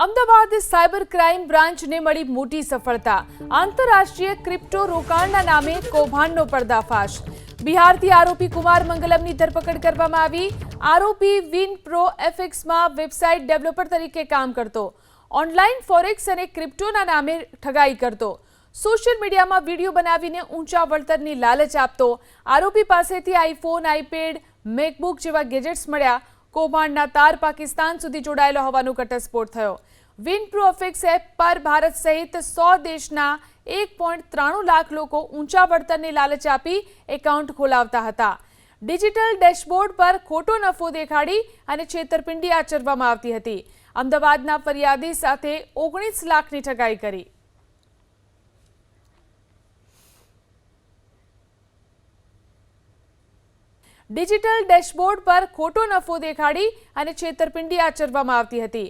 Ahmedabad cyber crime બ્રાન્ચને મળી મોટી સફળતા। આંતરરાષ્ટ્રીય ક્રિપ્ટો રોકાણના નામે કૌભાંડનો પર્દાફાશ। બિહારથી આરોપી કુમાર મંગલમની ધરપકડ કરવામાં આવી। આરોપી વિનપ્રો એફએક્સમાં વેબસાઇટ ડેવલપર તરીકે કામ કરતો। ઓનલાઈન ફોરેક્સ અને ક્રિપ્ટોના નામે ઠગાઈ કરતો। સોશિયલ મીડિયામાં વિડીયો બનાવીને ઊંચા વળતરની લાલચ આપતો। આરોપી પાસેથી આઈફોન, આઈપેડ, મેકબુક જેવા ગેજેટ્સ મળ્યા। કૌભાંડના તાર પાકિસ્તાન સુધી જોડાયેલો હોવાનો ઘટસ્ફોટ થયો। વિનપ્રો એફએક્સ એપ પર ભારત સહિત 100 દેશના 1.93 લાખ લોકો ઊંચા વળતરની લાલચ આપી એકાઉન્ટ ખોલાવતા હતા। ડિજિટલ ડેશબોર્ડ પર ખોટો નફો દેખાડી અને છેતરપિંડી આચરવામાં આવતી હતી। અમદાવાદના ફરિયાદી સાથે 19 લાખની ઠગાઈ કરી। ડિજિટલ ડેશબોર્ડ પર ખોટો નફો દેખાડી અને છેતરપિંડી આચરવામાં આવતી હતી।